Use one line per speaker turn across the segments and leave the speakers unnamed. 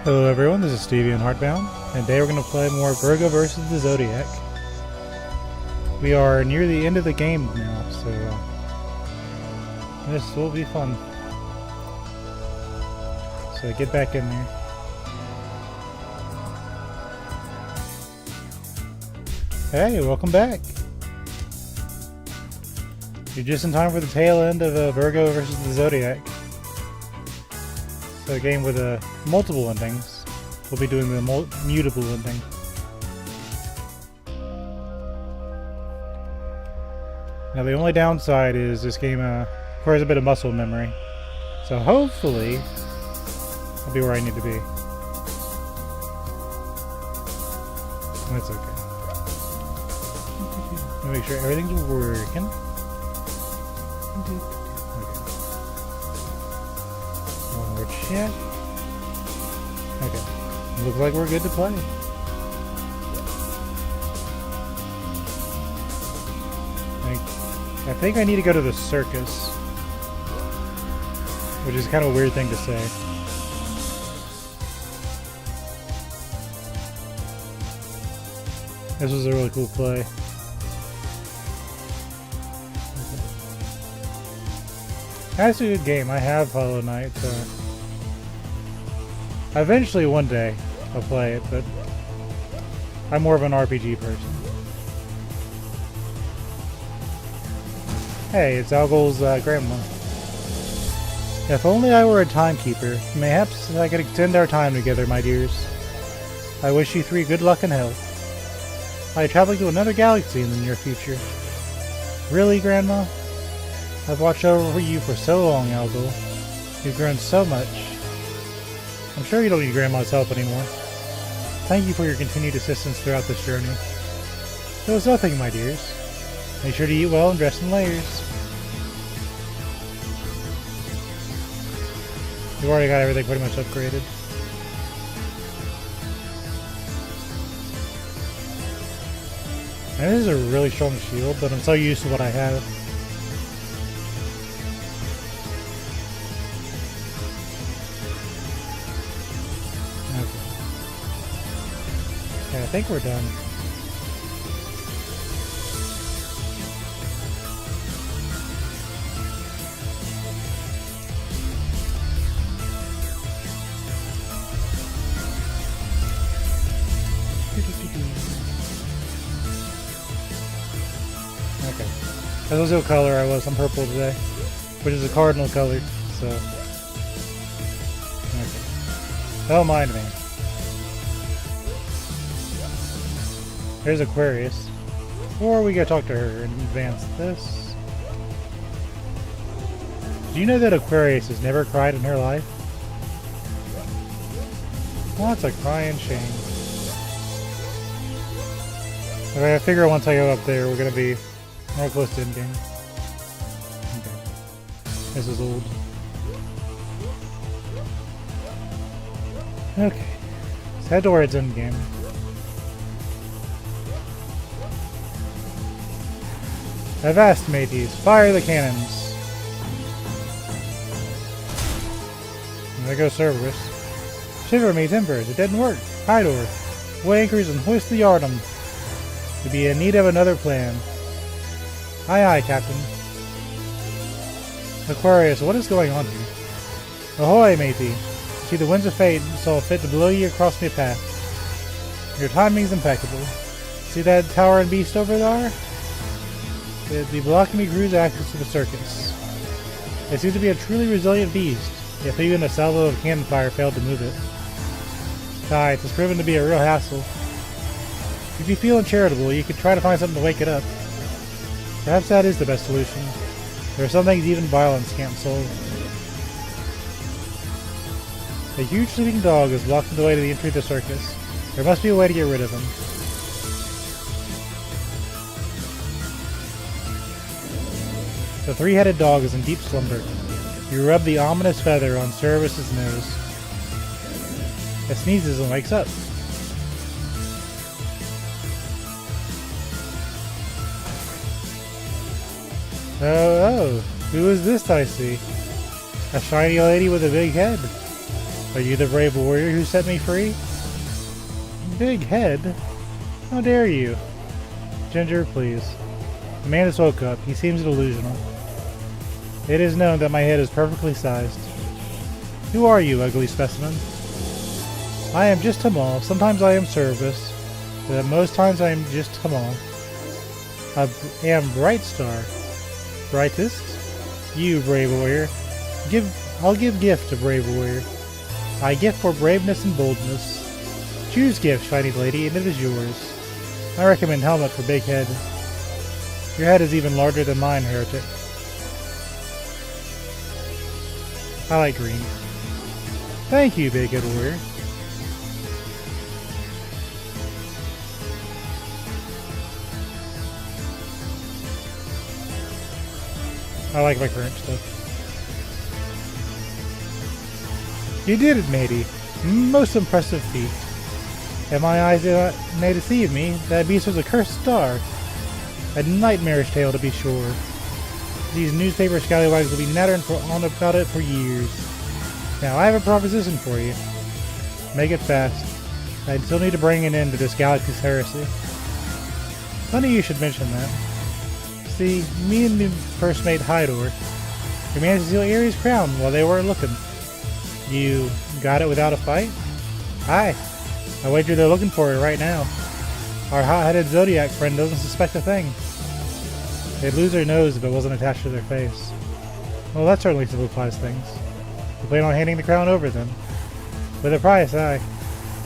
Hello everyone, this is Stevie and Heartbound, and today we're going to play more Virgo Versus the Zodiac. We are near the end of the game now, so this will be fun. So get back in there. Hey, welcome back! You're just in time for the tail end of Virgo Versus the Zodiac. So a game with multiple endings. We'll be doing the mutable ending. Now the only downside is this game requires a bit of muscle memory. So hopefully I'll be where I need to be. That's okay. Let me make sure everything's working. Yeah. Okay. Looks like we're good to play. I think I need to go to the circus. Which is kind of a weird thing to say. This was a really cool play. That's a good game. I have Hollow Knight, so eventually one day I'll play it, but I'm more of an RPG person. Hey, it's Algol's grandma. If only I were a timekeeper, mayhaps I could extend our time together, my dears. I wish you three good luck and health. I travel to another galaxy in the near future. Really, Grandma? I've watched over you for so long, Algol. You've grown so much. I'm sure you don't need Grandma's help anymore. Thank you for your continued assistance throughout this journey. It was nothing, my dears. Make sure to eat well and dress in layers. We've already got everything pretty much upgraded. And this is a really strong shield, but I'm so used to what I have. I think we're done. Okay. That was what color I was. I'm purple today, which is a cardinal color, so. Okay. Don't mind me. There's Aquarius. Or we gotta talk to her and advance this. Do you know that Aquarius has never cried in her life? Well, that's a crying shame. Okay, I figure once I go up there, we're gonna be more close to endgame. Okay. This is old. Okay. Let's head towards endgame. Avast, mateys! Fire the cannons! And there goes Cerberus. Shiver me timbers, it didn't work! Hydor! Weigh anchors and hoist the yardom! To be in need of another plan. Aye aye, Captain. Aquarius, what is going on here? Ahoy, matey! See the winds of fate saw fit to blow you across my path. Your timing's impeccable. See that tower and beast over there? It'd be blocking me crew's access to the circus. It seems to be a truly resilient beast, if even a salvo of cannon fire failed to move it. Besides, it's proven to be a real hassle. If you feel uncharitable, you could try to find something to wake it up. Perhaps that is the best solution. There are some things even violence can't solve. A huge sleeping dog is blocking the way to the entry of the circus. There must be a way to get rid of him. The three-headed dog is in deep slumber. You rub the ominous feather on Cerberus's nose. It sneezes and wakes up. Oh, who is this I see? A shiny lady with a big head. Are you the brave warrior who set me free? Big head? How dare you? Ginger, please. The man just woke up. He seems delusional. It is known that my head is perfectly sized. Who are you, ugly specimen? I am just Tamal. Sometimes I am Service, but most times I am just Tamal. I am Bright Star. Brightest? You, brave warrior. I'll give gift to brave warrior. I gift for braveness and boldness. Choose gift, shiny lady, and it is yours. I recommend helmet for big head. Your head is even larger than mine, heretic. I like green. Thank you, big head warrior. I like my current stuff. You did it, matey. Most impressive feat. If my eyes may deceive me, that beast was a cursed star. A nightmarish tale, to be sure. These newspaper scallywags will be nattering on about it for years. Now, I have a proposition for you. Make it fast. I still need to bring an end to this galaxy's heresy. Funny you should mention that. See, me and the first mate Hydor, we managed to steal Erie's crown while they weren't looking. You got it without a fight? Aye. I wager they're looking for it right now. Our hot-headed Zodiac friend doesn't suspect a thing. They'd lose their nose if it wasn't attached to their face. Well, that certainly simplifies things. You plan on handing the crown over then? With a price, aye.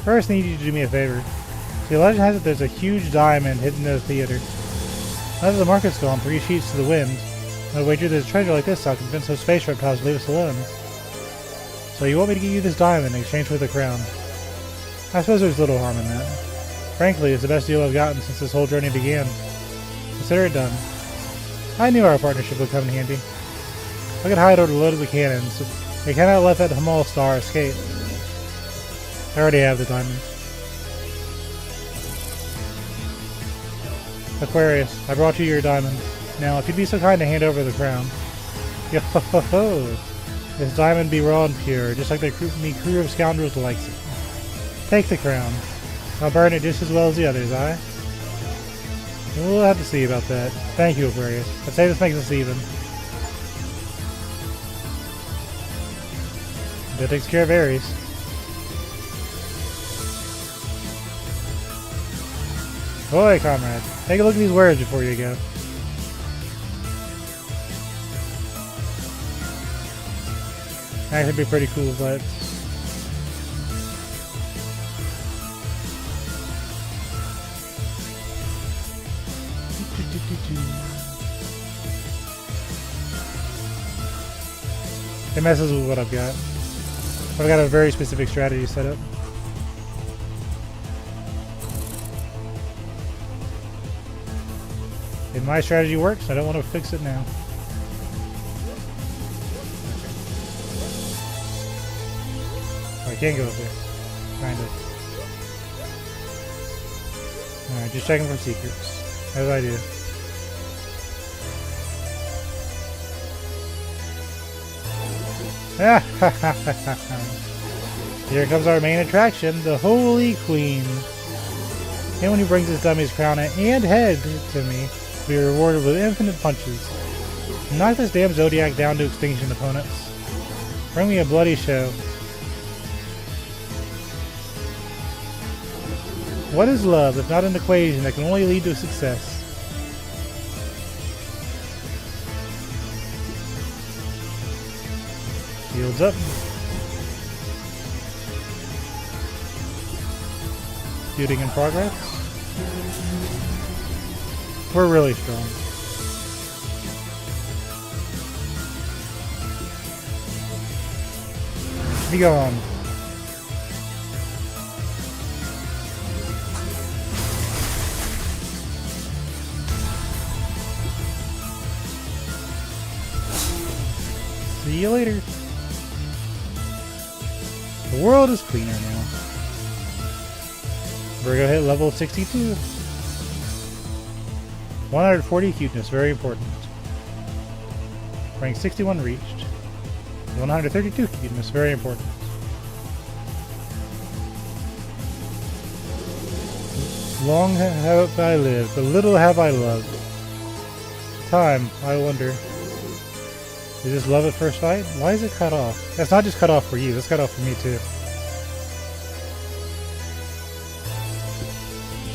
First, I need you to do me a favor. See, legend has it there's a huge diamond hidden in the theater. Now that the market's gone 3 sheets to the wind, I wager there's a treasure like this I'll convince those space reptiles to leave us alone. So you want me to give you this diamond in exchange for the crown? I suppose there's little harm in that. Frankly, it's the best deal I've gotten since this whole journey began. Consider it done. I knew our partnership would come in handy. Look at Hydor loaded the cannons. They cannot let that Hamal star escape. I already have the diamond. Aquarius, I brought you your diamond. Now, if you'd be so kind to hand over the crown. Yo ho ho ho! This diamond be raw and pure, just like the crew of scoundrels likes it. Take the crown. I'll burn it just as well as the others, aye? We'll have to see about that. Thank you, Aquarius. I'd say this makes us even. That takes care of Aries. Boy, comrade. Take a look at these words before you go. Actually be pretty cool, but... it messes with what I've got. I've got a very specific strategy set up. If my strategy works, I don't want to fix it now. Oh, I can't go up there. Kind of. Alright, just checking for secrets. As I do. Here comes our main attraction, the Holy Queen. Anyone who brings this dummy's crown and head to me will be rewarded with infinite punches. Knock this damn Zodiac down to extinction, opponents. Bring me a bloody show. What is love if not an equation that can only lead to success? Shields up. Shooting in progress. We're really strong. Be gone. See you later. The world is cleaner now. Virgo hit level 62. 140 cuteness, very important. Rank 61 reached. 132 cuteness, very important. Long have I lived, but little have I loved. Time, I wonder. Is this love at first sight? Why is it cut off? That's not just cut off for you, it's cut off for me too.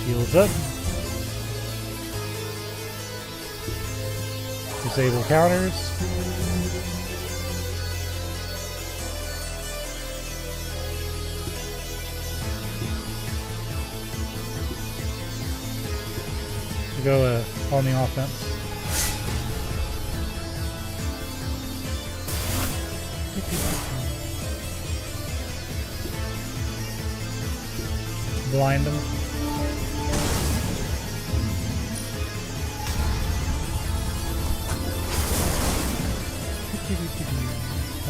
Shields up. Disable counters. Go on the offense. Blind them.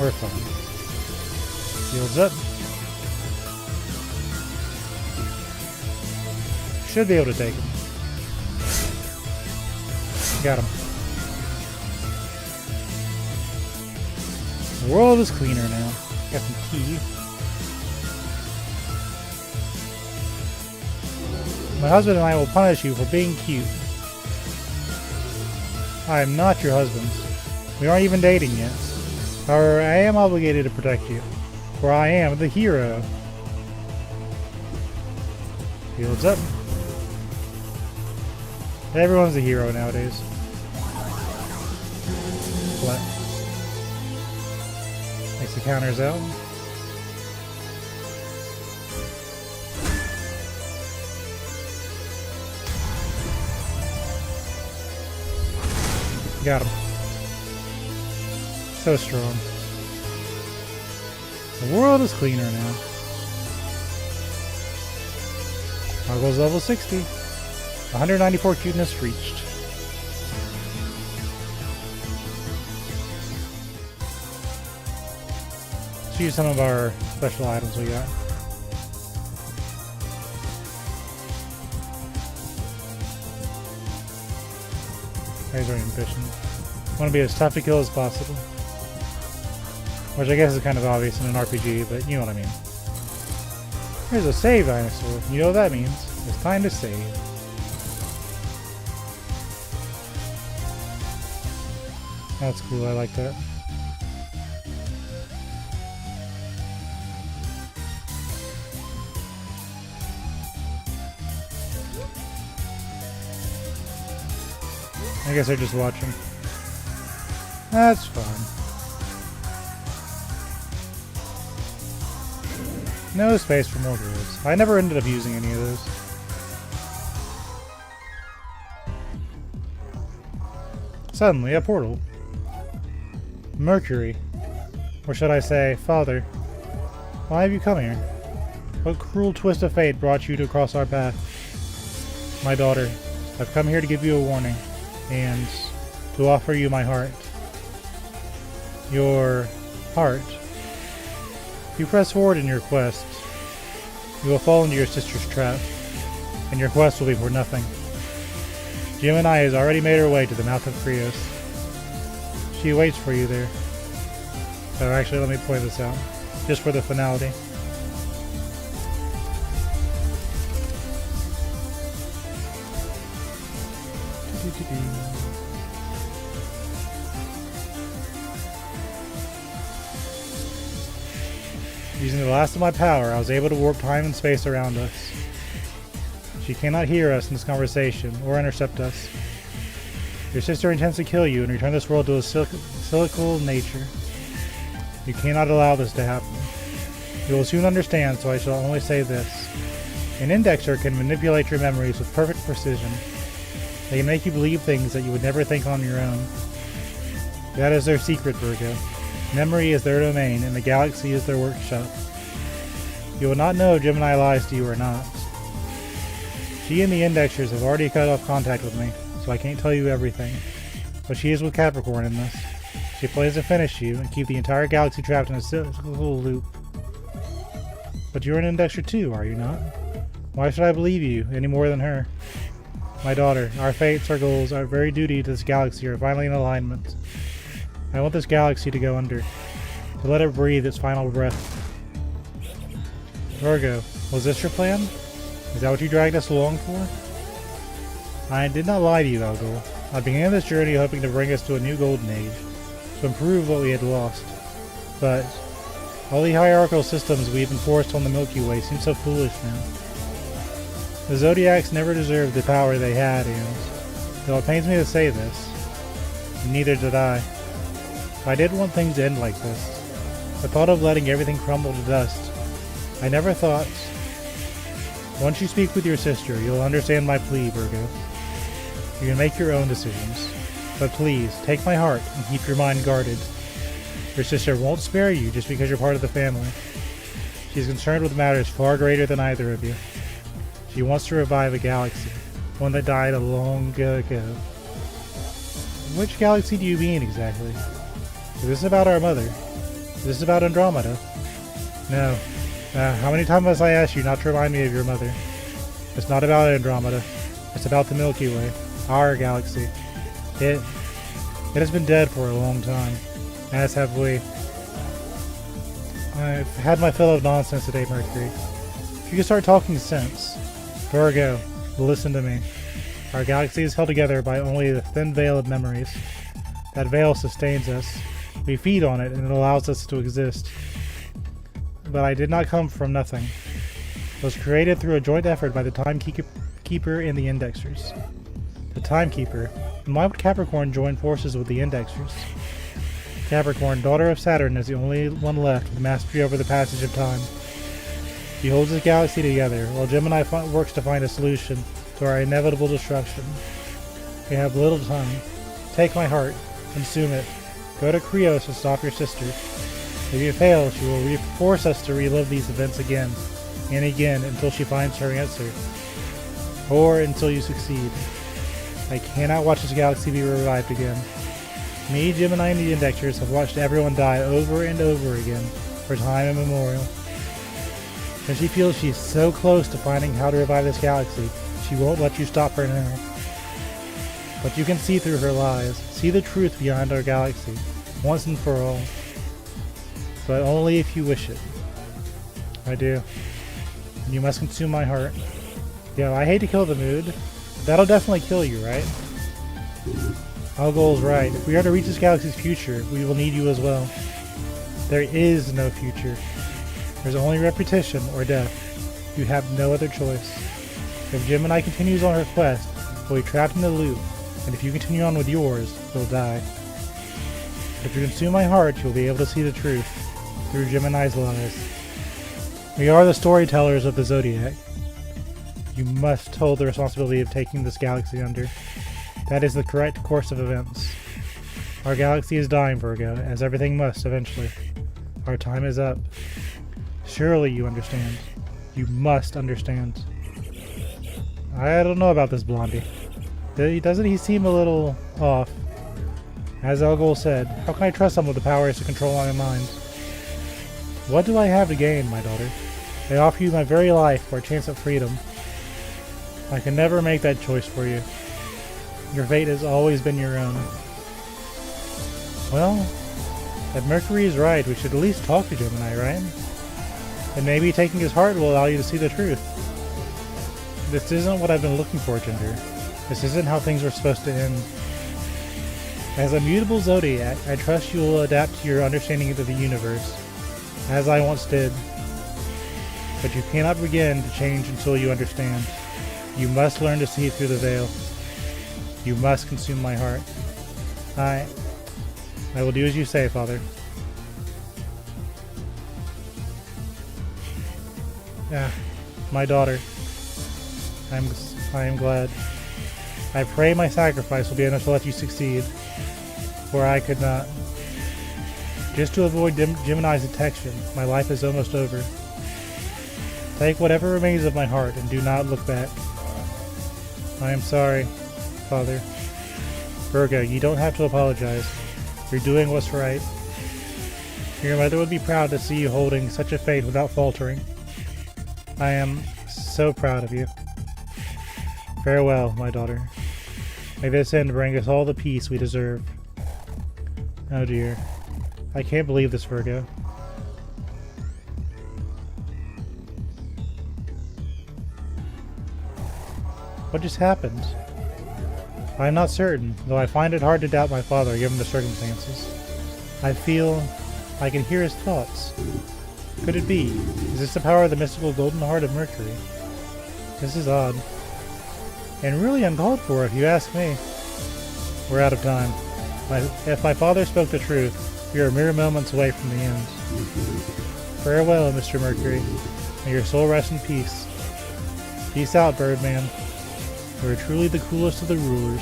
We're fine. Shields up. Should be able to take him. Got him. The world is cleaner now. Got some tea. My husband and I will punish you for being cute. I am not your husband. We aren't even dating yet. However, I am obligated to protect you, for I am the hero. Shields up. Everyone's a hero nowadays. What? Makes the counters out. Got him. So strong. The world is cleaner now. Margot's level 60. 194 cuteness reached. Let's use some of our special items we got. There's our ambition. Want to be as tough to kill as possible. Which I guess is kind of obvious in an RPG, but you know what I mean. Here's a save dinosaur. You know what that means. It's time to save. That's cool, I like that. I guess they're just watching. That's fine. No space for more doors. I never ended up using any of those. Suddenly, a portal. Mercury. Or should I say, Father. Why have you come here? What cruel twist of fate brought you to cross our path? My daughter, I've come here to give you a warning, and to offer you my heart. Your heart. If you press forward in your quest, you will fall into your sister's trap, and your quest will be for nothing. Gemini has already made her way to the mouth of Krios. She waits for you there. So actually, let me point this out, just for the finality. Using the last of my power, I was able to warp time and space around us. She cannot hear us in this conversation, or intercept us. Your sister intends to kill you and return this world to a cyclical nature. You cannot allow this to happen. You will soon understand, so I shall only say this. An indexer can manipulate your memories with perfect precision. They can make you believe things that you would never think on your own. That is their secret, Virgo. Memory is their domain, and the galaxy is their workshop. You will not know if Gemini lies to you or not. She and the indexers have already cut off contact with me, so I can't tell you everything. But she is with Capricorn in this. She plans to finish you and keep the entire galaxy trapped in a cyclical loop. But you're an indexer too, are you not? Why should I believe you any more than her? My daughter, our fates, our goals, our very duty to this galaxy are finally in alignment. I want this galaxy to go under, to let it breathe its final breath. Virgo, was this your plan? Is that what you dragged us along for? I did not lie to you, Algol. I began this journey hoping to bring us to a new golden age, to improve what we had lost. But all the hierarchical systems we've enforced on the Milky Way seem so foolish now. The Zodiacs never deserved the power they had, and though it pains me to say this, neither did I. I didn't want things to end like this. The thought of letting everything crumble to dust. I never thought... Once you speak with your sister, you'll understand my plea, Virgo. You can make your own decisions. But please, take my heart and keep your mind guarded. Your sister won't spare you just because you're part of the family. She's concerned with matters far greater than either of you. She wants to revive a galaxy, one that died a long ago. Which galaxy do you mean exactly? Is this about our mother? Is this about Andromeda? No. How many times must I ask you not to remind me of your mother? It's not about Andromeda. It's about the Milky Way, our galaxy. It has been dead for a long time, as have we. I've had my fill of nonsense today, Mercury. If you could start talking sense. Virgo, listen to me. Our galaxy is held together by only the thin veil of memories. That veil sustains us. We feed on it, and it allows us to exist. But I did not come from nothing. It was created through a joint effort by the Timekeeper and the Indexers. The Timekeeper. And why would Capricorn join forces with the Indexers? Capricorn, daughter of Saturn, is the only one left with mastery over the passage of time. He holds his galaxy together, while Gemini works to find a solution to our inevitable destruction. We have little time. Take my heart. Consume it. Go to Krios to stop your sister. If you fail, she will force us to relive these events again and again until she finds her answer. Or until you succeed. I cannot watch this galaxy be revived again. Me, Gemini, and the Indexers have watched everyone die over and over again for time immemorial. And she feels she's so close to finding how to revive this galaxy, she won't let you stop her now. But you can see through her lies, see the truth behind our galaxy, once and for all. But only if you wish it. I do. And you must consume my heart. Yo, I hate to kill the mood, but that'll definitely kill you, right? Algol's right. If we are to reach this galaxy's future, we will need you as well. There is no future. There's only repetition or death. You have no other choice. If Gemini continues on her quest, we'll be trapped in the loop, and if you continue on with yours, you'll die. But if you consume my heart, you'll be able to see the truth through Gemini's lies. We are the storytellers of the Zodiac. You must hold the responsibility of taking this galaxy under. That is the correct course of events. Our galaxy is dying, Virgo, as everything must eventually. Our time is up. Surely you understand. You must understand. I don't know about this Blondie. Doesn't he seem a little off? As Algol said, how can I trust someone with the powers to control my mind? What do I have to gain, my daughter? I offer you my very life for a chance at freedom. I can never make that choice for you. Your fate has always been your own. Well, if Mercury is right, we should at least talk to Gemini, right? And maybe taking his heart will allow you to see the truth. This isn't what I've been looking for, Ginger. This isn't how things were supposed to end. As a mutable Zodiac, I trust you will adapt to your understanding of the universe, as I once did. But you cannot begin to change until you understand. You must learn to see through the veil. You must consume my heart. I will do as you say, Father. My daughter. I am glad. I pray my sacrifice will be enough to let you succeed, for I could not. Just to avoid Gemini's detection, my life is almost over. Take whatever remains of my heart and do not look back. I am sorry, Father. Virgo, you don't have to apologize. You're doing what's right. Your mother would be proud to see you holding such a fate without faltering. I am so proud of you. Farewell, my daughter. May this end bring us all the peace we deserve. Oh dear. I can't believe this, Virgo. What just happened? I am not certain, though I find it hard to doubt my father given the circumstances. I feel I can hear his thoughts. Could it be? Is this the power of the mystical golden heart of Mercury? This is odd. And really uncalled for, if you ask me. We're out of time. If my father spoke the truth, we are mere moments away from the end. Farewell, Mr. Mercury. May your soul rest in peace. Peace out, Birdman. You are truly the coolest of the rulers.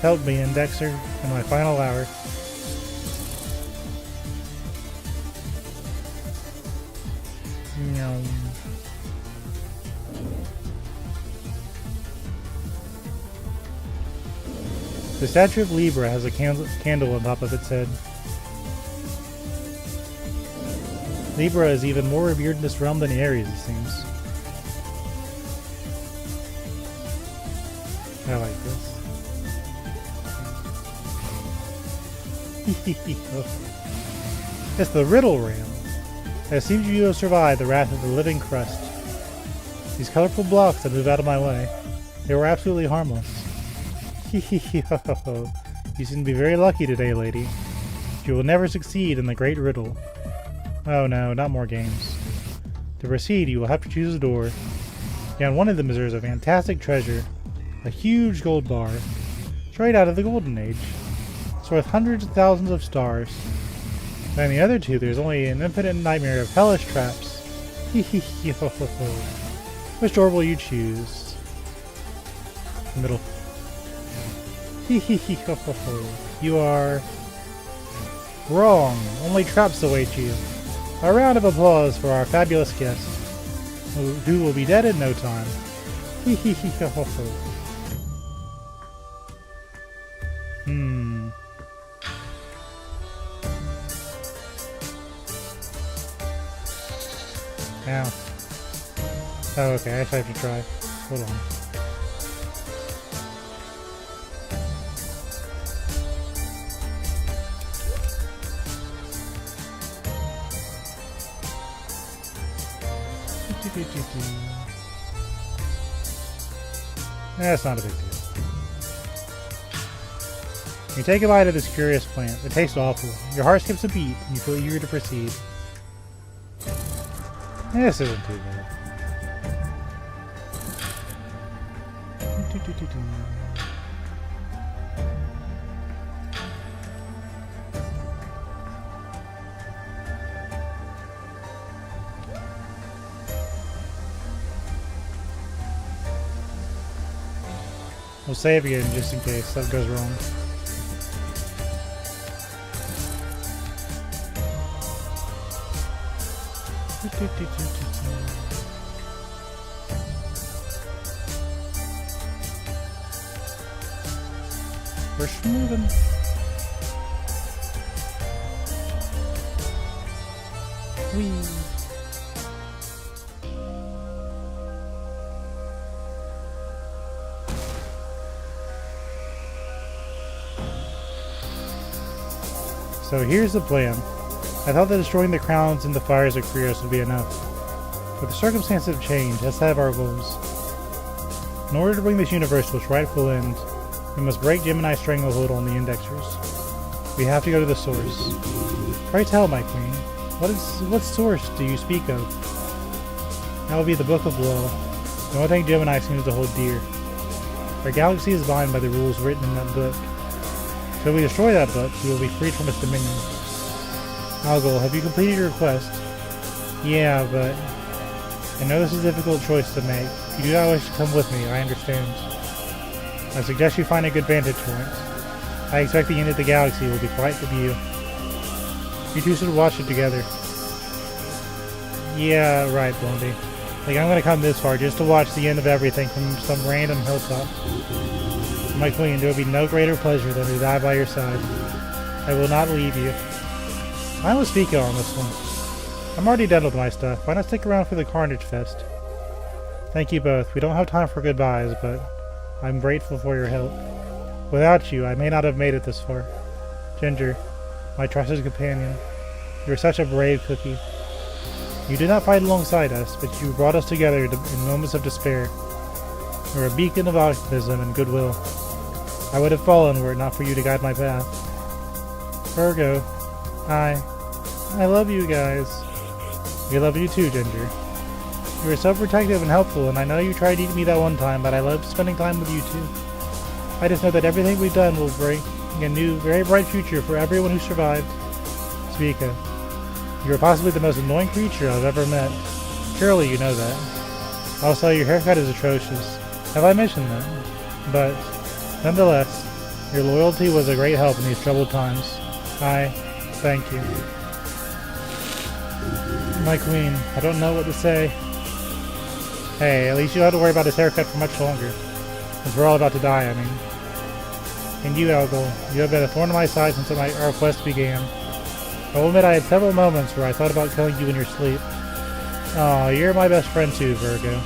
Help me, Indexer, in my final hour. Meow. The statue of Libra has a candle on top of its head. Libra is even more revered in this realm than Aries, it seems. I like this. It's the Riddle Ram. It seems you have survived the wrath of the living crust. These colorful blocks that move out of my way, they were absolutely harmless. You seem to be very lucky today, lady. You will never succeed in the great riddle. Oh no, not more games. To proceed, you will have to choose a door. Down one of them there is a fantastic treasure. A huge gold bar. Straight out of the Golden Age. It's worth hundreds of thousands of stars. And in the other two, there's only an infinite nightmare of hellish traps. Which door will you choose? The middle. You are wrong. Only traps await you. A round of applause for our fabulous guest, who will be dead in no time. Ow. Oh, okay, I actually have to try. Hold on. That's not a big deal. You take a bite of this curious plant. It tastes awful. Your heart skips a beat, and you feel eager to proceed. This isn't too bad. We'll save again just in case stuff goes wrong. We're moving. Whee. So here's the plan. I thought that destroying the crowns and the fires of Krios would be enough. But the circumstances have changed. Let's have our goals. In order to bring this universe to its rightful end, we must break Gemini's stranglehold on the Indexers. We have to go to the source. Pray tell, my queen, what source do you speak of? That would be the Book of Law, the only thing Gemini seems to hold dear. Our galaxy is bound by the rules written in that book. So if we destroy that book, we will be freed from its dominion. Algol, have you completed your quest? Yeah, but I know this is a difficult choice to make. If you do not wish to come with me, I understand. I suggest you find a good vantage point. I expect the end of the galaxy will be quite the view. You two should watch it together. Yeah, right, Blondie. Like, I'm gonna come this far just to watch the end of everything from some random hilltop. My queen, there will be no greater pleasure than to die by your side. I will not leave you. I will speak on this one. I'm already done with my stuff. Why not stick around for the Carnage Fest? Thank you both. We don't have time for goodbyes, but I'm grateful for your help. Without you, I may not have made it this far. Ginger, my trusted companion, You were such a brave cookie. You did not fight alongside us, but you brought us together in moments of despair. You were a beacon of optimism and goodwill. I would have fallen were it not for you to guide my path. Virgo, I love you guys. We love you too, Ginger. You were so protective and helpful, and I know you tried to eat me that one time, but I loved spending time with you too. I just know that everything we've done will bring a new, very bright future for everyone who survived. Svika, you are possibly the most annoying creature I've ever met. Surely you know that. Also, your haircut is atrocious. Have I mentioned that? But, nonetheless, your loyalty was a great help in these troubled times. I thank you. My queen, I don't know what to say. Hey, at least you don't have to worry about his haircut for much longer. Since we're all about to die, I mean. And you, Algol, you have been a thorn in my side since our quest began. I will admit I had several moments where I thought about killing you in your sleep. Aw, you're my best friend too, Virgo.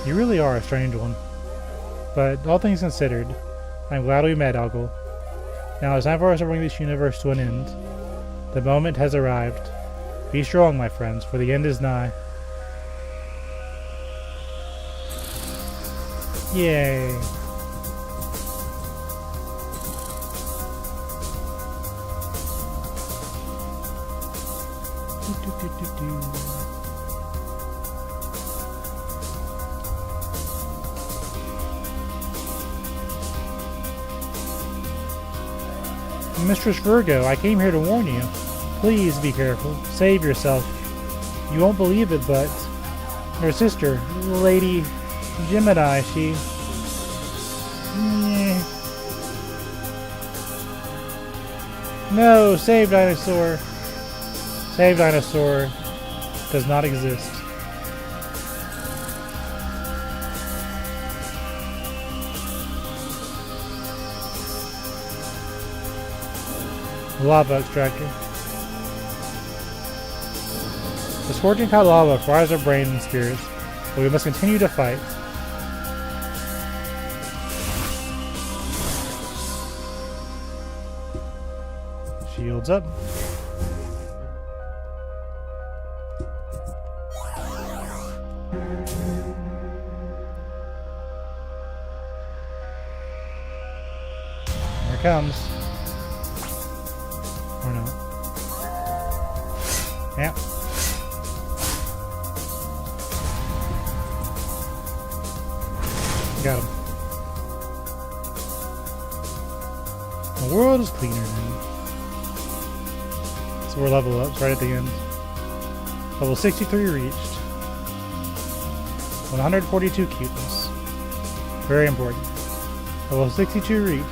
You really are a strange one. But, all things considered, I'm glad we met, Algol. Now it's time for us to bring this universe to an end. The moment has arrived. Be strong, my friends, for the end is nigh. Yay! Mistress Virgo, I came here to warn you. Please be careful. Save yourself. You won't believe it, but your sister, Lady Gemini, she... No, Save Dinosaur. Save Dinosaur does not exist. Lava extractor. The scorching hot lava fries our brains and spirits, but we must continue to fight. Shields up. Here it comes. Or not. Yeah. Got him. The world is cleaner now. So we're level ups right at the end. Level 63 reached. 142 cuteness. Very important. Level 62 reached.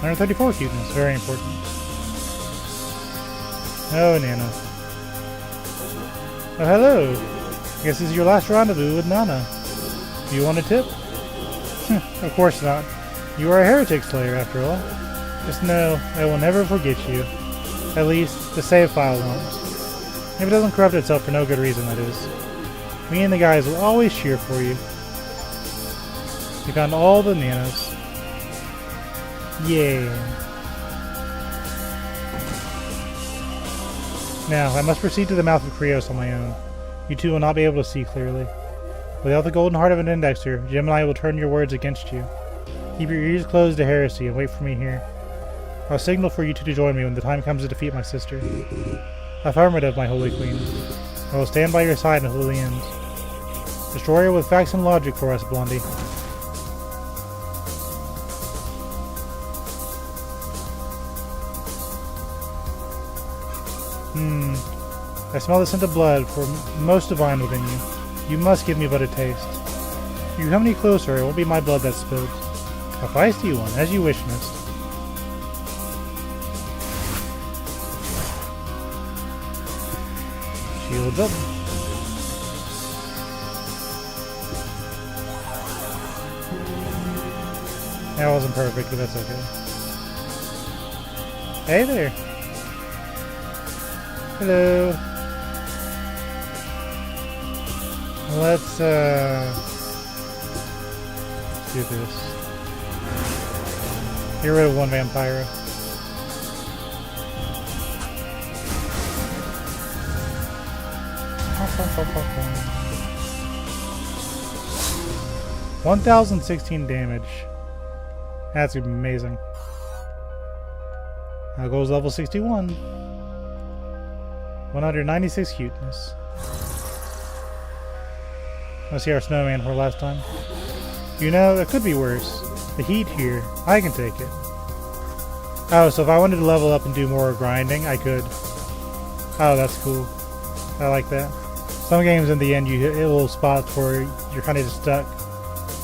134 cuteness. Very important. Oh, Nana. Oh, hello. Guess this is your last rendezvous with Nana. Do you want a tip? Of course not. You are a heretic slayer, after all. Just know, I will never forget you. At least, the save file won't. If it doesn't corrupt itself for no good reason, that is. Me and the guys will always cheer for you. You found all the Nanas. Yeah. Now, I must proceed to the mouth of Krios on my own. You two will not be able to see clearly. Without the golden heart of an indexer, Gemini will turn your words against you. Keep your ears closed to heresy and wait for me here. I'll signal for you two to join me when the time comes to defeat my sister. Affirmative, my holy queen. I will stand by your side until the end. Destroy her with facts and logic for us, Blondie. I smell the scent of blood, for most divine within you. You must give me but a taste. If you come any closer, it won't be my blood that's spilled. A feisty one, as you wish, miss. Shields up. That wasn't perfect, but that's okay. Hey there. Hello. Let's do this. Get rid of one vampire. $1,016 damage. That's amazing. Now goes level 61. 196 cuteness. Let's see our snowman for last time. You know, it could be worse. The heat here, I can take it. Oh, so if I wanted to level up and do more grinding, I could. Oh, that's cool. I like that. Some games in the end, you hit little spots where you're kind of just stuck.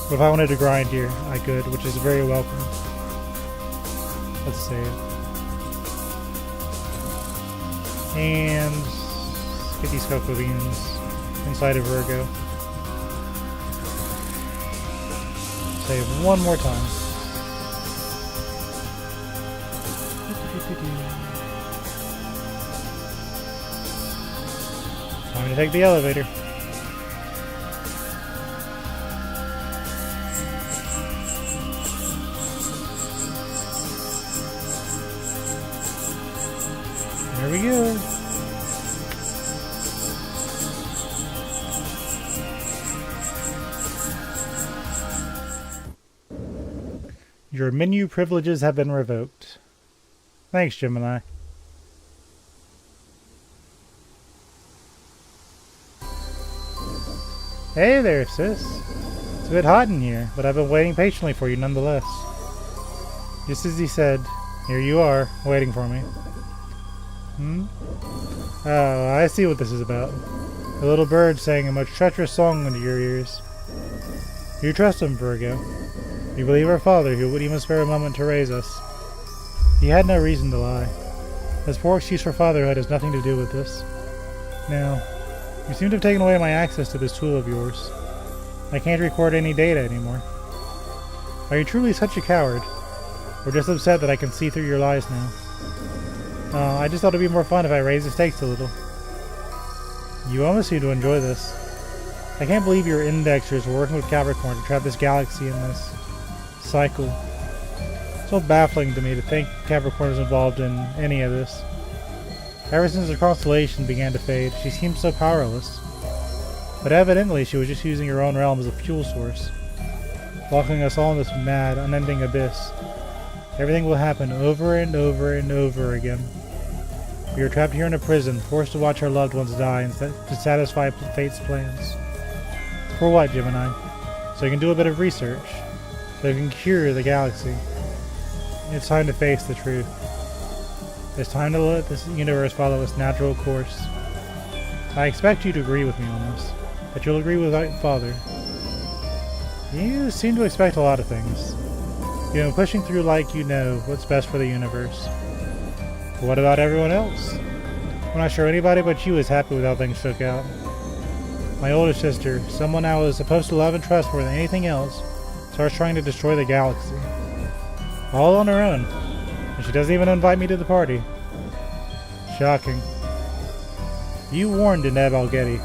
But if I wanted to grind here, I could, which is very welcome. Let's save. And get these cocoa beans inside of Virgo. Save one more time. Time to take the elevator. There we go. Your menu privileges have been revoked. Thanks, Gemini. Hey there, sis. It's a bit hot in here, but I've been waiting patiently for you nonetheless. Just as he said, here you are, waiting for me. Oh, I see what this is about. A little bird sang a much treacherous song into your ears. You trust him, Virgo. You believe our father, who would even spare a moment to raise us. He had no reason to lie. His poor excuse for fatherhood has nothing to do with this. Now, you seem to have taken away my access to this tool of yours. I can't record any data anymore. Are you truly such a coward? Or just upset that I can see through your lies now? I just thought it'd be more fun if I raised the stakes a little. You almost seem to enjoy this. I can't believe your indexers were working with Capricorn to trap this galaxy in this cycle. It's so baffling to me to think Capricorn was involved in any of this. Ever since the constellation began to fade, she seemed so powerless. But evidently she was just using her own realm as a fuel source, locking us all in this mad, unending abyss. Everything will happen over and over and over again. We are trapped here in a prison, forced to watch our loved ones die and to satisfy fate's plans. For what, Gemini? So you can do a bit of research. So you can cure the galaxy. It's time to face the truth. It's time to let this universe follow its natural course. I expect you to agree with me on this. That you'll agree with my father. You seem to expect a lot of things. You've been pushing through like you know what's best for the universe. But what about everyone else? I'm not sure anybody but you is happy with how things shook out. My older sister, someone I was supposed to love and trust more than anything else, starts trying to destroy the galaxy. All on her own. And she doesn't even invite me to the party. Shocking. You warned Deneb Algeti.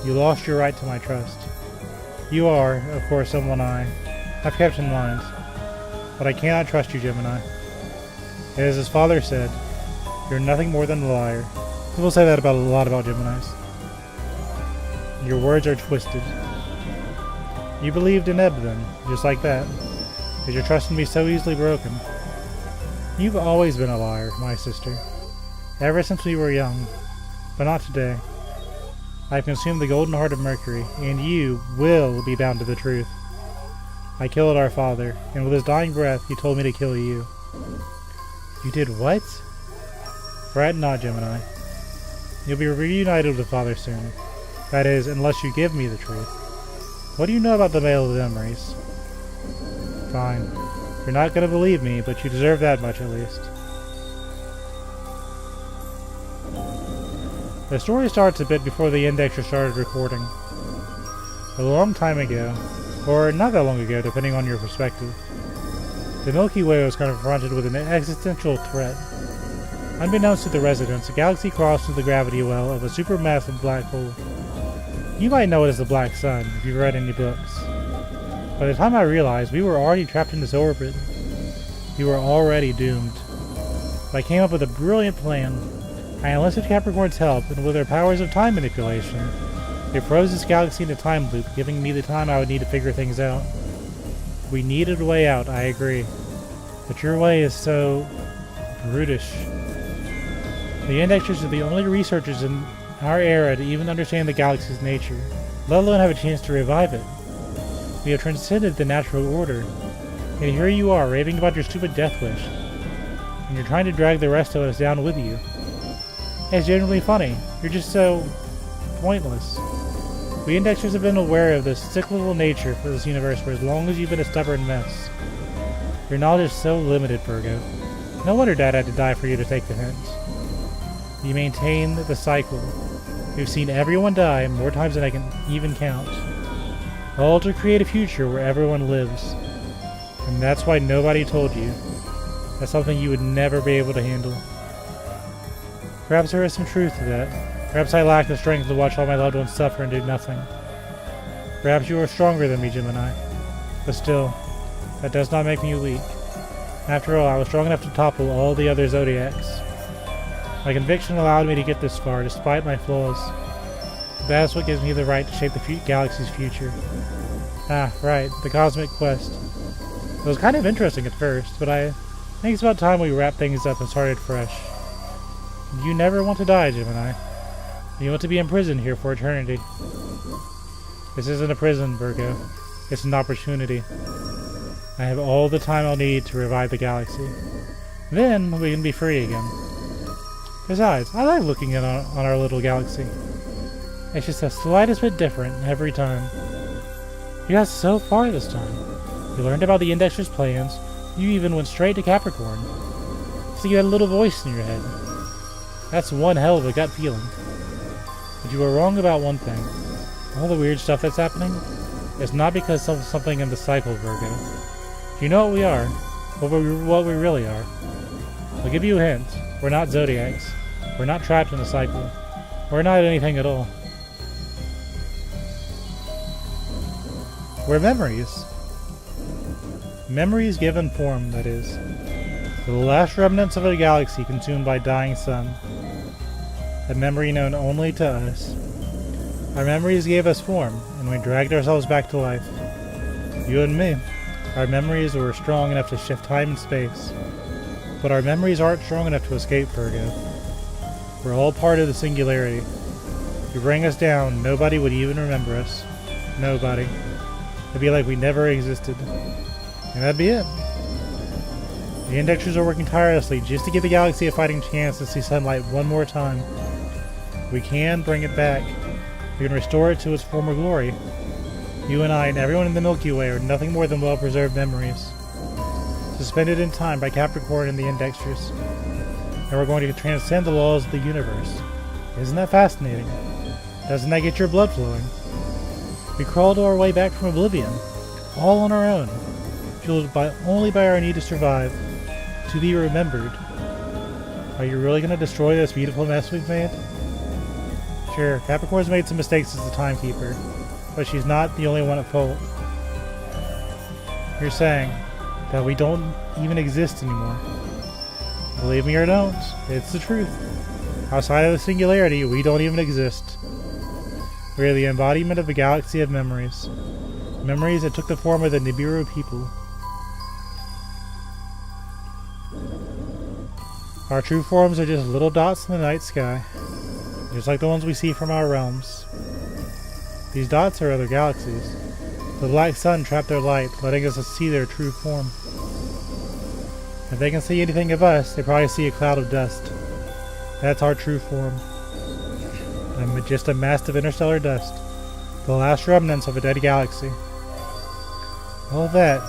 You lost your right to my trust. You are, of course, someone I have kept in mind. But I cannot trust you, Gemini. As his father said, you're nothing more than a liar. People say that about a lot about Geminis. Your words are twisted. You believed in Eb then, just like that. Is your trust in me so easily broken? You've always been a liar, my sister. Ever since we were young. But not today. I've consumed the golden heart of Mercury, and you will be bound to the truth. I killed our father, and with his dying breath, he told me to kill you. You did what? Fret not, Gemini. You'll be reunited with father soon. That is, unless you give me the truth. What do you know about the Veil of Memories? Fine. You're not going to believe me, but you deserve that much at least. The story starts a bit before the indexer started recording. A long time ago, or not that long ago depending on your perspective, the Milky Way was confronted with an existential threat. Unbeknownst to the residents, a galaxy crossed through the gravity well of a supermassive black hole. You might know it as the Black Sun if you've read any books. By the time I realized, we were already trapped in this orbit. We were already doomed. But I came up with a brilliant plan. I enlisted Capricorn's help, and with their powers of time manipulation, they froze this galaxy in a time loop, giving me the time I would need to figure things out. We needed a way out, I agree. But your way is so brutish. The Indexers are the only researchers in our era to even understand the galaxy's nature, let alone have a chance to revive it. We have transcended the natural order, and here you are, raving about your stupid death wish, and you're trying to drag the rest of us down with you. It's genuinely funny. You're just so pointless. We Indexers have been aware of the cyclical nature for this universe for as long as you've been a stubborn mess. Your knowledge is so limited, Virgo. No wonder Dad had to die for you to take the hint. You maintain the cycle. We've seen everyone die more times than I can even count. All to create a future where everyone lives. And that's why nobody told you. That's something you would never be able to handle. Perhaps there is some truth to that. Perhaps I lack the strength to watch all my loved ones suffer and do nothing. Perhaps you are stronger than me, Gemini. But still, that does not make me weak. After all, I was strong enough to topple all the other Zodiacs. My conviction allowed me to get this far, despite my flaws. That's what gives me the right to shape the galaxy's future. Ah, right, the cosmic quest. It was kind of interesting at first, but I think it's about time we wrapped things up and started fresh. You never want to die, Gemini. You want to be imprisoned here for eternity. This isn't a prison, Virgo. It's an opportunity. I have all the time I'll need to revive the galaxy. Then we can be free again. Besides, I like looking in on our little galaxy. It's just the slightest bit different every time. You got so far this time. You learned about the Indexer's plans. You even went straight to Capricorn. So you had a little voice in your head. That's one hell of a gut feeling. But you were wrong about one thing. All the weird stuff that's happening, it's not because of something in the cycle, Virgo. You know what we are, what we really are. I'll give you a hint. We're not Zodiacs. We're not trapped in a cycle. We're not anything at all. We're memories. Memories given form, that is. The last remnants of a galaxy consumed by a dying sun. A memory known only to us. Our memories gave us form, and we dragged ourselves back to life. You and me. Our memories were strong enough to shift time and space. But our memories aren't strong enough to escape, Virgo. We're all part of the singularity. If you bring us down, nobody would even remember us. Nobody. It'd be like we never existed. And that'd be it. The Indexers are working tirelessly just to give the galaxy a fighting chance to see sunlight one more time. We can bring it back. We can restore it to its former glory. You and I and everyone in the Milky Way are nothing more than well-preserved memories. Suspended in time by Capricorn and the Indexers. And we're going to transcend the laws of the universe. Isn't that fascinating? Doesn't that get your blood flowing? We crawled our way back from oblivion, all on our own, fueled only by our need to survive, to be remembered. Are you really going to destroy this beautiful mess we've made? Sure, Capricorn's made some mistakes as the timekeeper, but she's not the only one at fault. You're saying that we don't even exist anymore. Believe me or don't, it's the truth. Outside of the singularity, we don't even exist. We are the embodiment of a galaxy of memories. Memories that took the form of the Nibiru people. Our true forms are just little dots in the night sky, just like the ones we see from our realms. These dots are other galaxies. The black sun trapped their light, letting us see their true form. If they can see anything of us, they probably see a cloud of dust. That's our true form. I'm just a mass of interstellar dust, the last remnants of a dead galaxy. All that,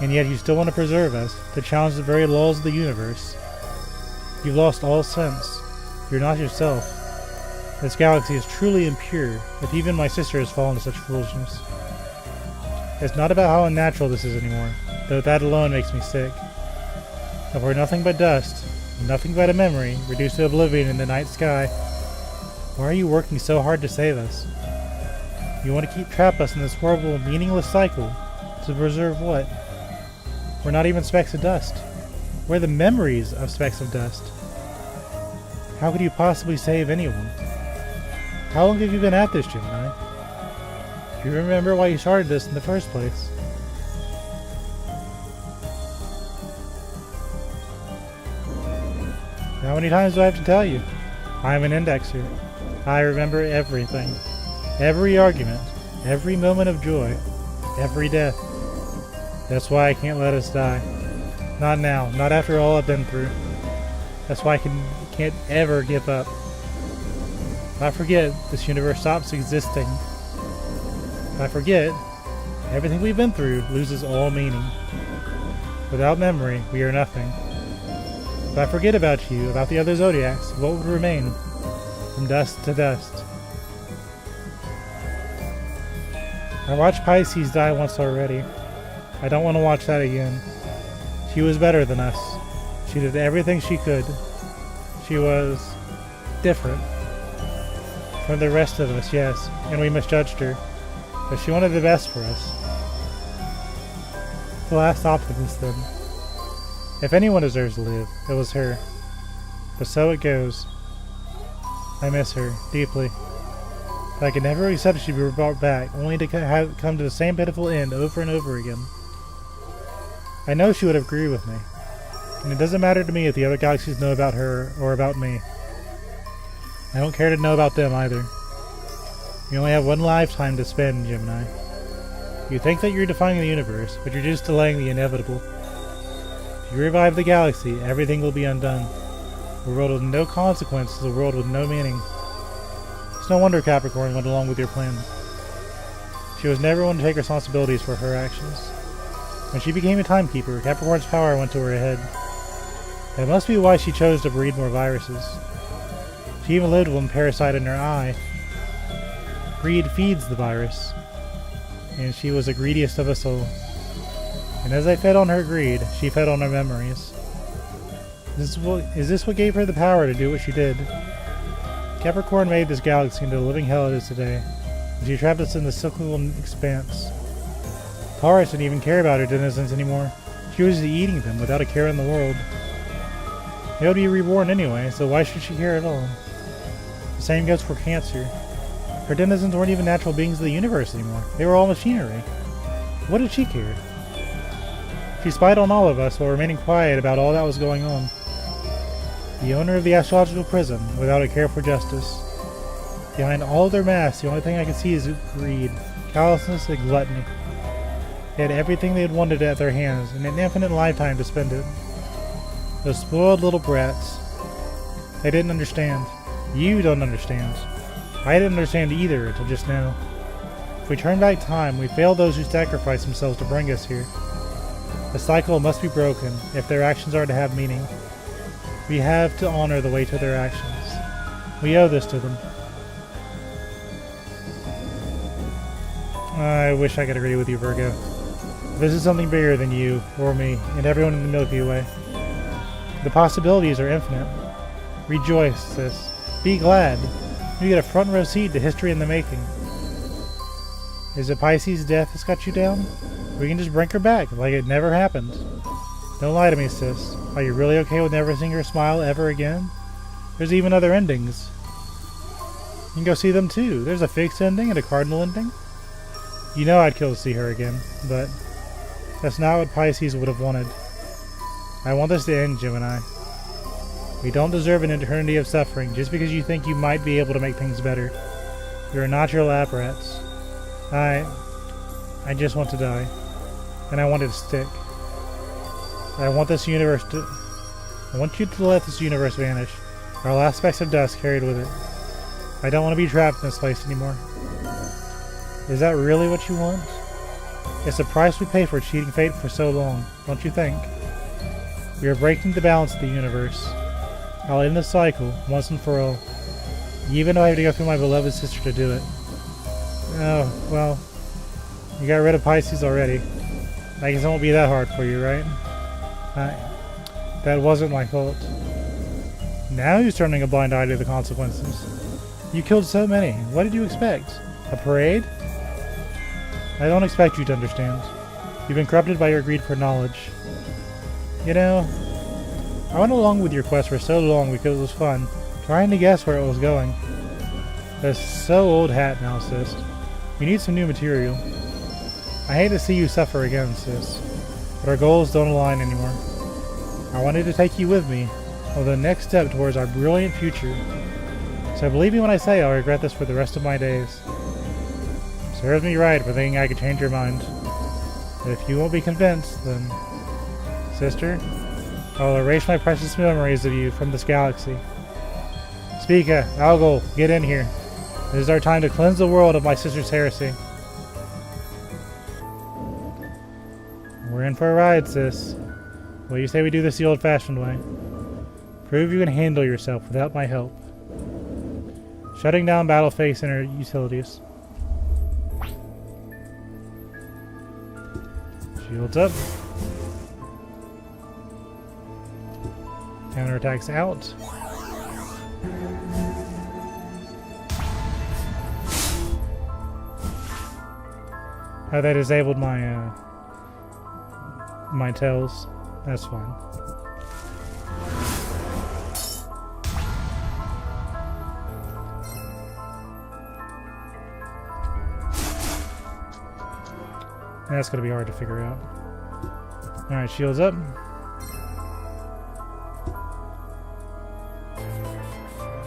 and yet you still want to preserve us, to challenge the very laws of the universe. You've lost all sense. You're not yourself. This galaxy is truly impure, if even my sister has fallen to such foolishness. It's not about how unnatural this is anymore, though that alone makes me sick. If we're nothing but dust, nothing but a memory, reduced to oblivion in the night sky, why are you working so hard to save us? You want to trap us in this horrible, meaningless cycle, to preserve what? We're not even specks of dust. We're the memories of specks of dust. How could you possibly save anyone? How long have you been at this, Gemini? Do you remember why you started this in the first place? How many times do I have to tell you? I'm an indexer. I remember everything. Every argument. Every moment of joy. Every death. That's why I can't let us die. Not now. Not after all I've been through. That's why I can't ever give up. If I forget, this universe stops existing. If I forget, everything we've been through loses all meaning. Without memory, we are nothing. If I forget about you, about the other Zodiacs, what would remain? From dust to dust. I watched Pisces die once already. I don't want to watch that again. She was better than us. She did everything she could. She was different from the rest of us, yes, and we misjudged her. But she wanted the best for us. The last optimist, then. If anyone deserves to live, it was her. But so it goes. I miss her, deeply. But I could never accept she'd be brought back, only to come to the same pitiful end over and over again. I know she would agree with me. And it doesn't matter to me if the other galaxies know about her or about me. I don't care to know about them either. You only have one lifetime to spend, Gemini. You think that you're defining the universe, but you're just delaying the inevitable. If you revive the galaxy, everything will be undone. A world with no consequence is a world with no meaning. It's no wonder Capricorn went along with your plan. She was never one to take responsibilities for her actions. When she became a timekeeper, Capricorn's power went to her head. That must be why she chose to breed more viruses. She even lived with one parasite in her eye. Greed feeds the virus, and she was the greediest of us all. And as I fed on her greed, she fed on her memories. Is this what gave her the power to do what she did? Capricorn made this galaxy into the living hell it is today, and she trapped us in the cyclical expanse. Taurus didn't even care about her denizens anymore. She was just eating them without a care in the world. They would be reborn anyway, so why should she care at all? The same goes for Cancer. Her denizens weren't even natural beings of the universe anymore. They were all machinery. What did she care? She spied on all of us while remaining quiet about all that was going on. The owner of the astrological prison, without a care for justice. Behind all of their masks, the only thing I could see is greed, callousness, and gluttony. They had everything they had wanted at their hands, and an infinite lifetime to spend it. Those spoiled little brats. They didn't understand. You don't understand. I didn't understand either until just now. If we turn back time, we fail those who sacrifice themselves to bring us here. The cycle must be broken if their actions are to have meaning. We have to honor the weight of their actions. We owe this to them. I wish I could agree with you, Virgo. This is something bigger than you, or me, and everyone in the Milky Way. The possibilities are infinite. Rejoice, sis. Be glad. You get a front row seat to history in the making. Is it Pisces' death that's got you down? We can just bring her back, like it never happened. Don't lie to me, sis. Are you really okay with never seeing her smile ever again? There's even other endings. You can go see them too. There's a fixed ending and a cardinal ending. You know I'd kill to see her again, but that's not what Pisces would have wanted. I want this to end, Gemini. We don't deserve an eternity of suffering just because you think you might be able to make things better. You are not your lab rats. I just want to die. And I want it to stick. I want this universe to... I want you to let this universe vanish. All aspects of dust carried with it. I don't want to be trapped in this place anymore. Is that really what you want? It's the price we pay for cheating fate for so long, don't you think? We are breaking the balance of the universe. I'll end this cycle, once and for all. Even though I have to go through my beloved sister to do it. Oh, well. You got rid of Pisces already. I guess it won't be that hard for you, right? That wasn't my fault. Now you're turning a blind eye to the consequences. You killed so many. What did you expect? A parade? I don't expect you to understand. You've been corrupted by your greed for knowledge. You know, I went along with your quest for so long because it was fun, Trying to guess where it was going. That's so old hat now, sis. We need some new material. I hate to see you suffer again, sis. But our goals don't align anymore. I wanted to take you with me on the next step towards our brilliant future. So believe me when I say I'll regret this for the rest of my days. Serves me right for thinking I could change your mind. But if you won't be convinced, then... Sister, I'll erase my precious memories of you from this galaxy. Speaka, Algol, get in here. It is our time to cleanse the world of my sister's heresy. We're in for a ride, sis. Well, you say we do this the old-fashioned way. Prove you can handle yourself without my help. Shutting down battle phase center utilities. Shields up. Counterattacks out. Oh, they disabled my my tails. That's fine. That's gonna be hard to figure out. Alright, shields up.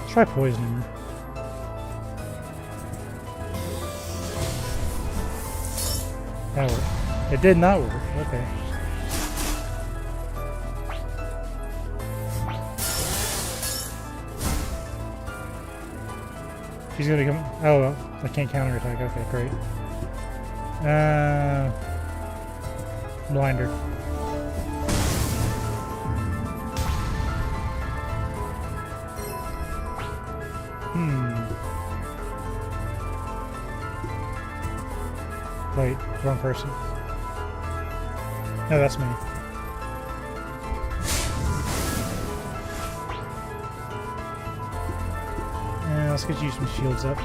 Try poisoning. That worked. It did not work. Okay. She's gonna come. Oh, well, I can't counterattack. Okay, great. Blinder. Wait, wrong person. No, that's me. Let's get you some shields up.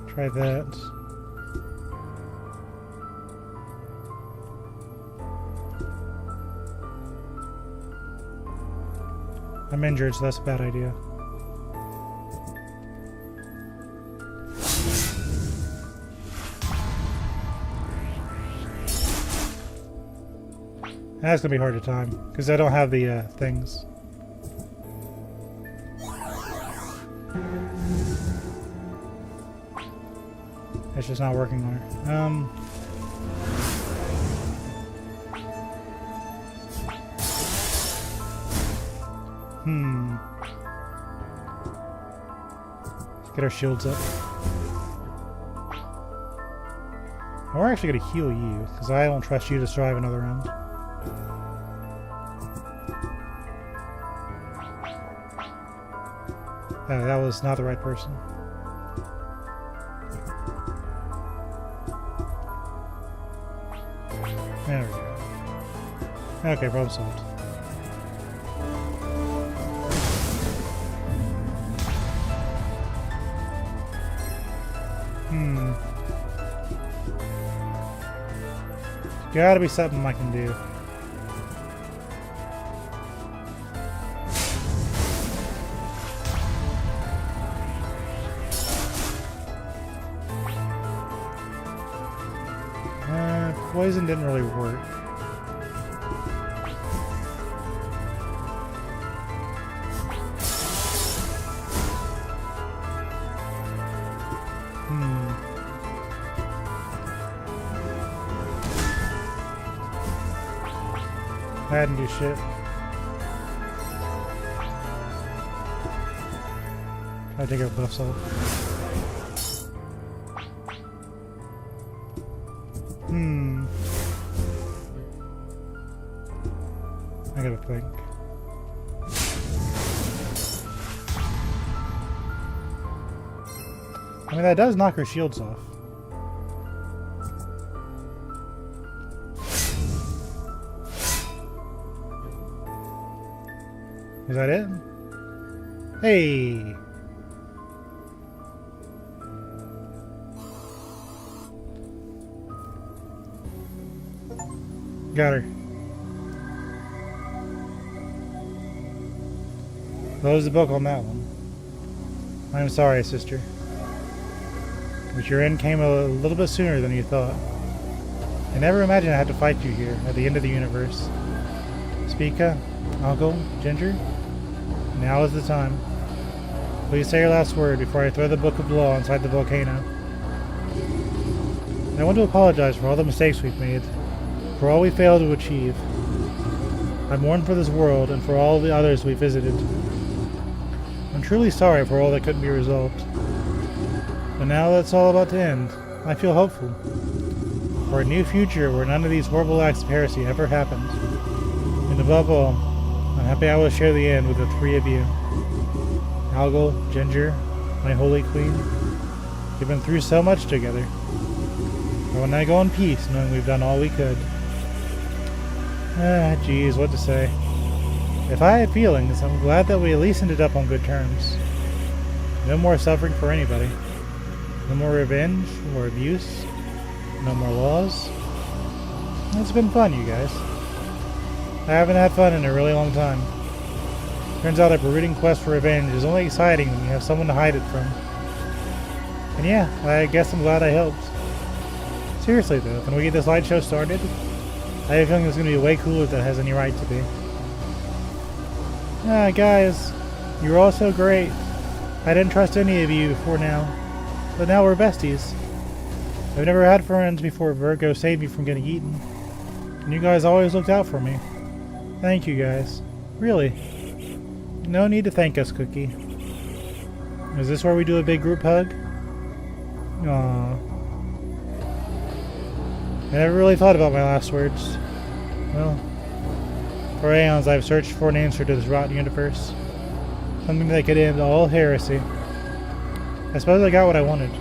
Try that. I'm injured, so that's a bad idea. That's gonna be hard to time, because I don't have the things. It's just not working on her. Get our shields up. We're actually going to heal you, because I don't trust you to survive another round. Oh, that was not the right person. There we go. Okay, problem solved. Gotta be something I can do. Poison didn't really work. I didn't do shit. Try to take our buffs off. I gotta think. I mean, that does knock her shields off. Is that it? Hey! Got her. Close the book on that one. I'm sorry, sister. But your end came a little bit sooner than you thought. I never imagined I had to fight you here, at the end of the universe. Speaka, Uncle, Ginger, now is the time. Please say your last word before I throw the Book of Law inside the volcano. I want to apologize for all the mistakes we've made, for all we failed to achieve. I mourn for this world and for all the others we visited. I'm truly sorry for all that couldn't be resolved. But now that it's all about to end, I feel hopeful. For a new future where none of these horrible acts of heresy ever happened. And above all, I'm happy I will share the end with the three of you. Algal, Ginger, my holy queen. We've been through so much together. I will now go in peace, knowing we've done all we could. Geez, what to say. If I had feelings, I'm glad that we at least ended up on good terms. No more suffering for anybody. No more revenge or abuse. No more laws. It's been fun, you guys. I haven't had fun in a really long time. Turns out a brooding quest for revenge is only exciting when you have someone to hide it from. And yeah, I guess I'm glad I helped. Seriously though, can we get this light show started? I have a feeling it's going to be way cooler than it has any right to be. Guys, you're all so great. I didn't trust any of you before now, but now we're besties. I've never had friends before Virgo saved me from getting eaten, and you guys always looked out for me. Thank you guys. Really. No need to thank us, Cookie. Is this where we do a big group hug? Aww. I never really thought about my last words. Well, for aeons I've searched for an answer to this rotten universe. Something that could end all heresy. I suppose I got what I wanted.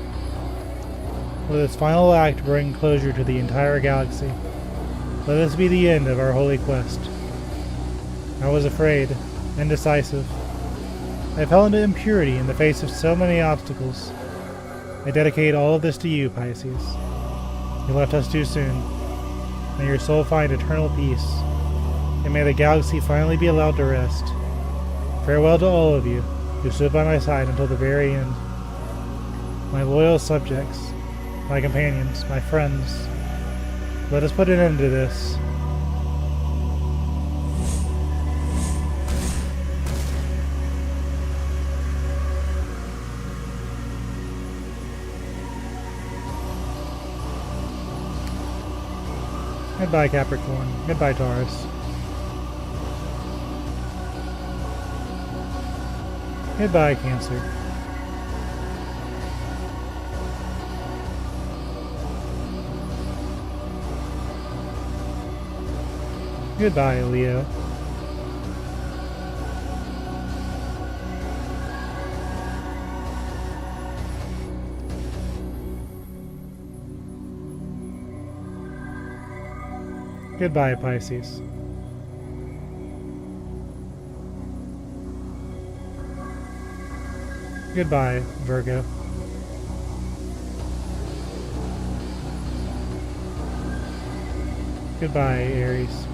With its final act bringing closure to the entire galaxy. Let this be the end of our holy quest. I was afraid, indecisive. I fell into impurity in the face of so many obstacles. I dedicate all of this to you, Pisces. You left us too soon. May your soul find eternal peace, and may the galaxy finally be allowed to rest. Farewell to all of you who stood by my side until the very end. My loyal subjects, my companions, my friends, let us put an end to this. Goodbye, Capricorn. Goodbye, Taurus. Goodbye, Cancer. Goodbye, Leo. Goodbye, Pisces. Goodbye, Virgo. Goodbye, Aries.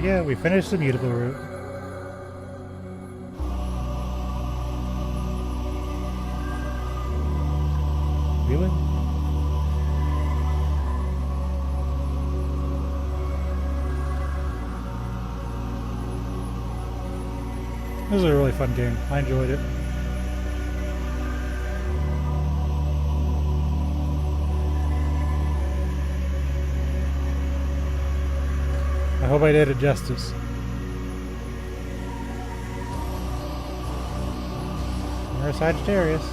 Yeah, we finished the mutable route. Really? This was a really fun game. I enjoyed it. I hope I did it justice. You're a Sagittarius.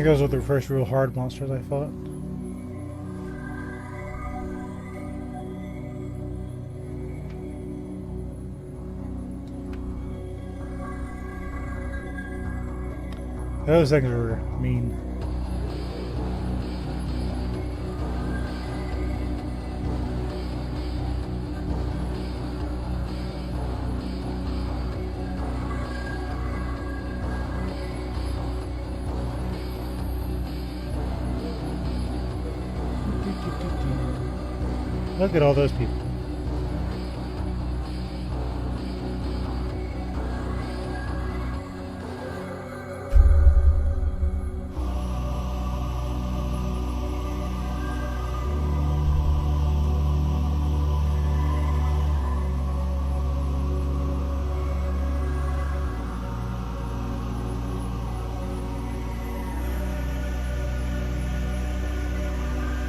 think those were the first real hard monsters I fought. Those things were mean. Look at all those people.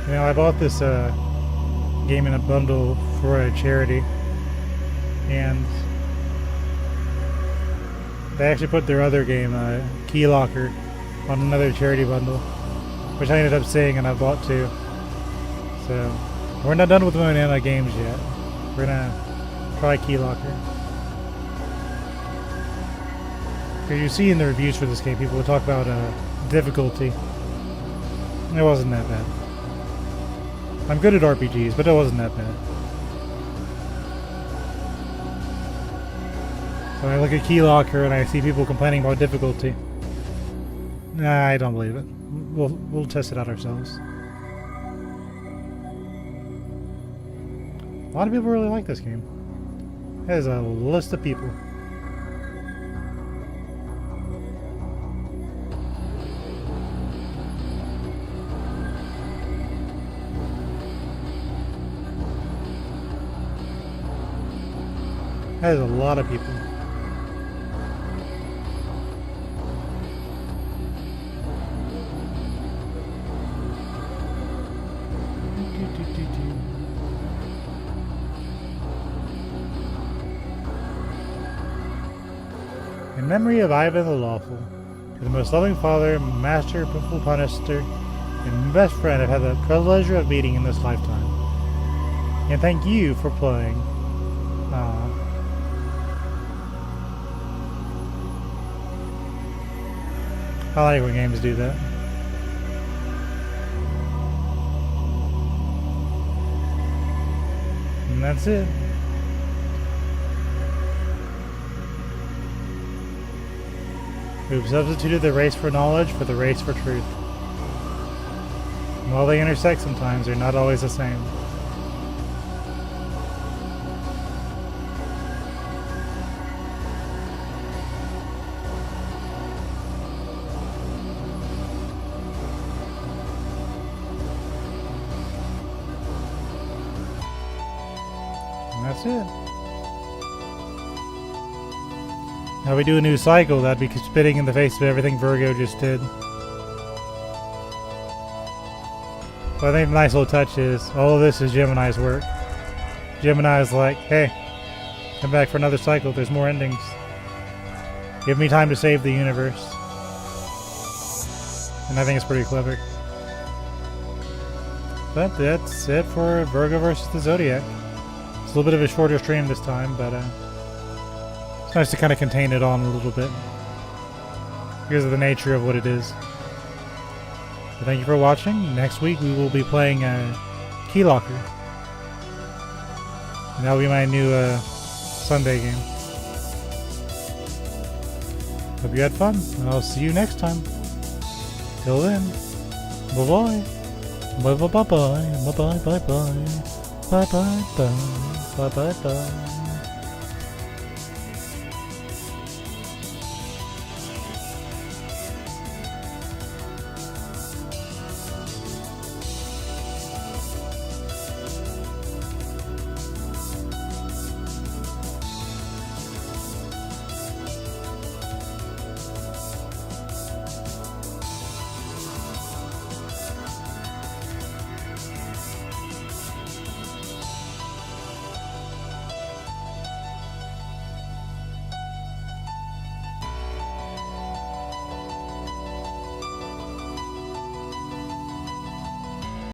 You know, I bought this game in a bundle for a charity, and they actually put their other game, Key Locker, on another charity bundle, which I ended up seeing and I bought too. So we're not done with Moonana games yet. We're gonna try Key Locker. Because you see in the reviews for this game, people will talk about difficulty. It wasn't that bad. I'm good at RPGs, but it wasn't that bad. So I look at Key Locker and I see people complaining about difficulty. Nah, I don't believe it. We'll test it out ourselves. A lot of people really like this game. There's a list of people. That is a lot of people. In memory of Ivan the Lawful, to the most loving father, master, pitiful punisher, and best friend I've had the pleasure of meeting in this lifetime. And thank you for playing. I like when games do that. And that's it. We've substituted the race for knowledge for the race for truth. And while they intersect sometimes, they're not always the same. That's it. Now we do a new cycle, that'd be spitting in the face of everything Virgo just did. But I think the nice little touch is, all of this is Gemini's work. Gemini's like, hey, come back for another cycle, there's more endings. Give me time to save the universe. And I think it's pretty clever. But that's it for Virgo Versus the Zodiac. It's a little bit of a shorter stream this time, but it's nice to kind of contain it on a little bit because of the nature of what it is. So thank you for watching. Next week we will be playing Key Locker. And that'll be my new Sunday game. Hope you had fun. I'll see you next time. Till then, bye-bye. Bye-bye-bye-bye. Bye-bye-bye-bye. Bye-bye-bye. Bye-bye-bye.